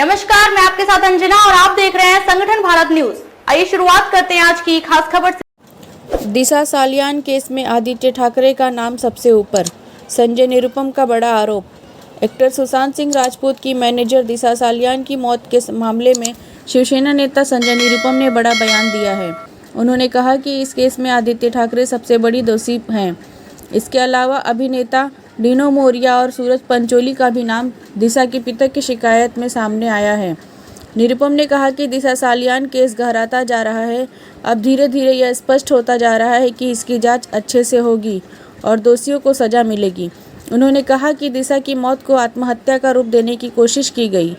नमस्कार, मैं आपके साथ अंजना और आप देख रहे हैं संगठन भारत न्यूज। आइए शुरुआत करते हैं आज की खास खबर से। दिशा सालियान केस में आदित्य ठाकरे का नाम सबसे ऊपर, संजय निरुपम का बड़ा आरोप। एक्टर सुशांत सिंह राजपूत की मैनेजर दिशा सालियान की मौत के मामले में शिवसेना नेता संजय निरुपम ने बड़ा बयान दिया है। उन्होंने कहा कि इस केस में आदित्य ठाकरे सबसे बड़ी दोषी हैं। इसके अलावा अभिनेता डिनो मोरिया और सूरज पंचोली का भी नाम दिशा के पिता की शिकायत में सामने आया है। निरुपम ने कहा कि दिशा सालियान केस गहराता जा रहा है। अब धीरे धीरे यह स्पष्ट होता जा रहा है कि इसकी जांच अच्छे से होगी और दोषियों को सजा मिलेगी। उन्होंने कहा कि दिशा की मौत को आत्महत्या का रूप देने की कोशिश की गई,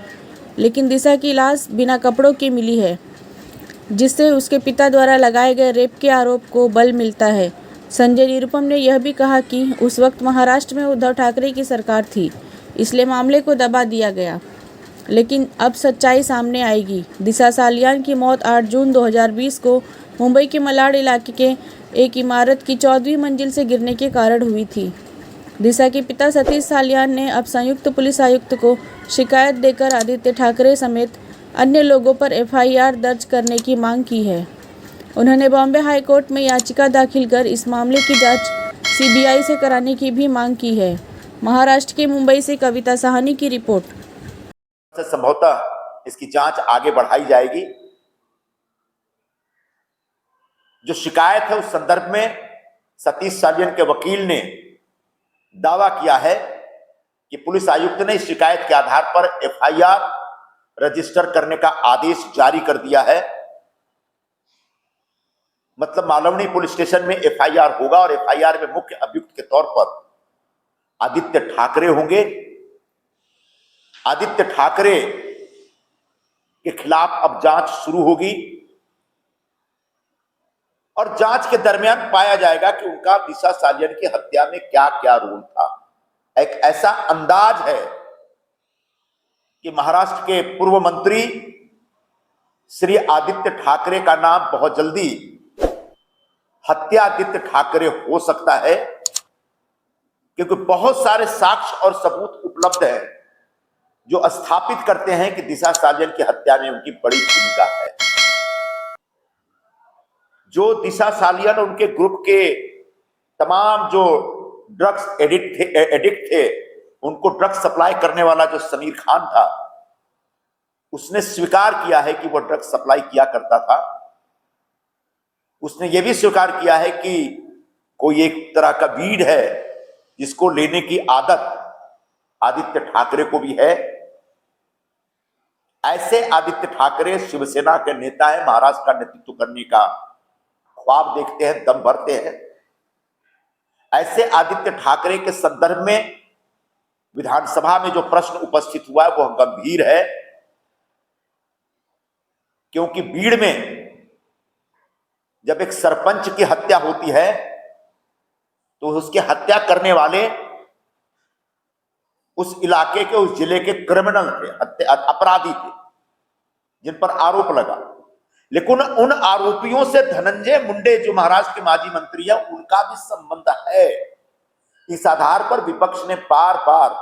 लेकिन दिशा की लाश बिना कपड़ों की मिली है, जिससे उसके पिता द्वारा लगाए गए रेप के आरोप को बल मिलता है। संजय निरुपम ने यह भी कहा कि उस वक्त महाराष्ट्र में उद्धव ठाकरे की सरकार थी, इसलिए मामले को दबा दिया गया, लेकिन अब सच्चाई सामने आएगी। दिशा सालियान की मौत 8 जून 2020 को मुंबई के मलाड इलाके के एक इमारत की 14वीं मंजिल से गिरने के कारण हुई थी। दिशा के पिता सतीश सालियान ने अब संयुक्त पुलिस आयुक्त को शिकायत देकर आदित्य ठाकरे समेत अन्य लोगों पर एफआईआर दर्ज करने की मांग की है। उन्होंने बॉम्बे हाई कोर्ट में याचिका दाखिल कर इस मामले की जांच सीबीआई से कराने की भी मांग की है। महाराष्ट्र के मुंबई से कविता साहनी की रिपोर्ट। संभवतः इसकी जांच आगे बढ़ाई जाएगी। जो शिकायत है उस संदर्भ में सतीश सालियान के वकील ने दावा किया है कि पुलिस आयुक्त ने इस शिकायत के आधार पर एफआईआर रजिस्टर करने का आदेश जारी कर दिया है। मतलब मालवनी पुलिस स्टेशन में एफआईआर होगा और एफआईआर में मुख्य अभियुक्त के तौर पर आदित्य ठाकरे होंगे। आदित्य ठाकरे के खिलाफ अब जांच शुरू होगी और जांच के दरमियान पाया जाएगा कि उनका दिशा सालियान की हत्या में क्या क्या रोल था। एक ऐसा अंदाज है कि महाराष्ट्र के पूर्व मंत्री श्री आदित्य ठाकरे का नाम बहुत जल्दी हत्यादित्य ठाकरे हो सकता है, क्योंकि बहुत सारे साक्ष्य और सबूत उपलब्ध हैं जो स्थापित करते हैं कि दिशा सालियान की हत्या में उनकी बड़ी भूमिका है। जो दिशा सालियान और उनके ग्रुप के तमाम जो ड्रग्स एडिक्ट थे, उनको ड्रग्स सप्लाई करने वाला जो समीर खान था, उसने स्वीकार किया है कि वह ड्रग्स सप्लाई किया करता था। उसने यह भी स्वीकार किया है कि कोई एक तरह का वीड है जिसको लेने की आदत आदित्य ठाकरे को भी है। ऐसे आदित्य ठाकरे शिवसेना के नेता हैं, महाराष्ट्र का नेतृत्व करने का ख्वाब देखते हैं, दम भरते हैं। ऐसे आदित्य ठाकरे के संदर्भ में विधानसभा में जो प्रश्न उपस्थित हुआ है वह गंभीर है, क्योंकि बीड़ में जब एक सरपंच की हत्या होती है तो उसकी हत्या करने वाले उस इलाके के, उस जिले के क्रिमिनल थे, अपराधी थे, जिन पर आरोप लगा। लेकिन उन आरोपियों से धनंजय मुंडे जो महाराष्ट्र के माजी मंत्री है, उनका भी संबंध है। इस आधार पर विपक्ष ने बार बार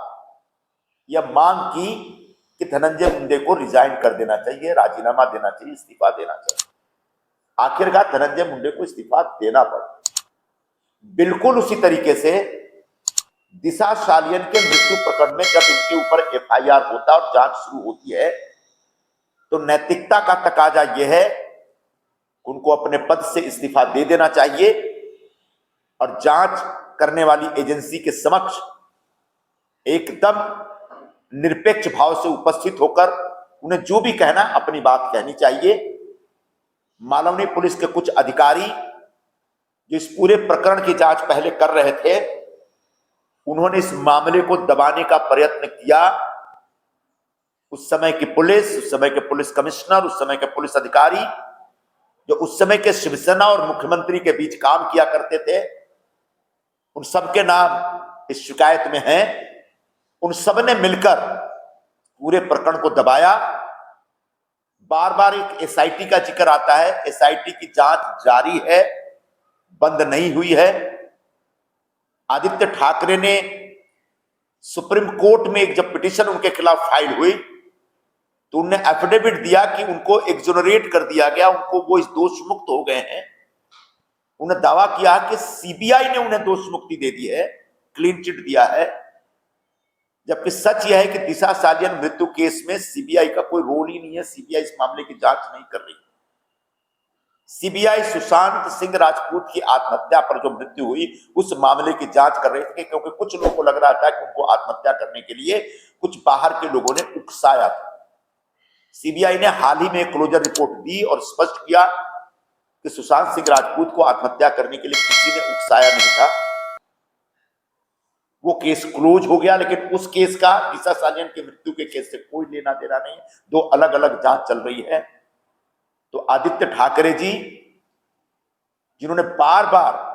यह मांग की कि धनंजय मुंडे को रिजाइन कर देना चाहिए, राजीनामा देना चाहिए, इस्तीफा देना चाहिए। आखिरकार धनंजय मुंडे को इस्तीफा देना पड़ा। बिल्कुल उसी तरीके से दिशा सालियान के मृत्यु प्रकरण में जब इनके ऊपर एफआईआर होता है और जांच शुरू होती है, तो नैतिकता का तकाजा यह है उनको अपने पद से इस्तीफा दे देना चाहिए और जांच करने वाली एजेंसी के समक्ष एकदम निरपेक्ष भाव से उपस्थित होकर उन्हें जो भी कहना अपनी बात कहनी चाहिए। मालवनी पुलिस के कुछ अधिकारी जो इस पूरे प्रकरण की जांच पहले कर रहे थे, उन्होंने इस मामले को दबाने का प्रयत्न किया। उस समय की पुलिस, उस समय के पुलिस कमिश्नर, उस समय के पुलिस अधिकारी जो उस समय के शिवसेना और मुख्यमंत्री के बीच काम किया करते थे, उन सबके नाम इस शिकायत में हैं। उन सब ने मिलकर पूरे प्रकरण को दबाया। बार बार एक एसआईटी का जिक्र आता है, एसआईटी की जांच जारी है, बंद नहीं हुई है। आदित्य ठाकरे ने सुप्रीम कोर्ट में एक जब पिटीशन उनके खिलाफ फाइल हुई तो उनने एफिडेविट दिया कि उनको एक्सोनरेट कर दिया गया, उनको वो इस दोष मुक्त हो गए हैं। उन्हें दावा किया कि सीबीआई ने उन्हें दोष मुक्ति दे दी है, क्लीन चिट दिया है, जबकि सच यह है कि दिशा सालियन मृत्यु केस में सीबीआई का कोई रोल ही नहीं है। सीबीआई इस मामले की जांच नहीं कर रही। सीबीआई सुशांत सिंह राजपूत की आत्महत्या पर जो मृत्यु हुई उस मामले की जांच कर रही थी, क्योंकि कुछ लोगों को लग रहा था कि उनको आत्महत्या करने के लिए कुछ बाहर के लोगों ने उकसाया था। सीबीआई ने हाल ही में क्लोजर रिपोर्ट दी और स्पष्ट किया कि सुशांत सिंह राजपूत को आत्महत्या करने के लिए किसी ने उकसाया नहीं था। वो केस क्लोज हो गया, लेकिन उस केस का दिशा सालियन की मृत्यु के केस से कोई लेना देना नहीं। दो अलग अलग जांच चल रही है। तो आदित्य ठाकरे जी, जिन्होंने बार बार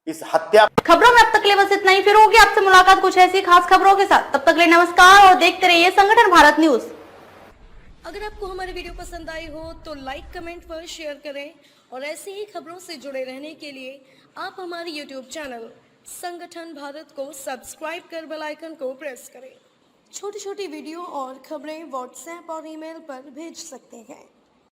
इस हत्या। खबरों में अब तक के लिए बस इतना ही। फिर होगी आपसे मुलाकात कुछ ऐसी खास खबरों के साथ। तब तक के लिए नमस्कार और देखते रहिए संगठन भारत न्यूज। अगर आपको हमारी वीडियो पसंद आई हो तो लाइक, कमेंट पर शेयर करें और ऐसी ही खबरों से जुड़े रहने के लिए आप हमारे यूट्यूब चैनल संगठन भारत को सब्सक्राइब कर बेल आइकन को प्रेस करें। छोटी छोटी वीडियो और खबरें व्हाट्सएप और ईमेल पर भेज सकते हैं।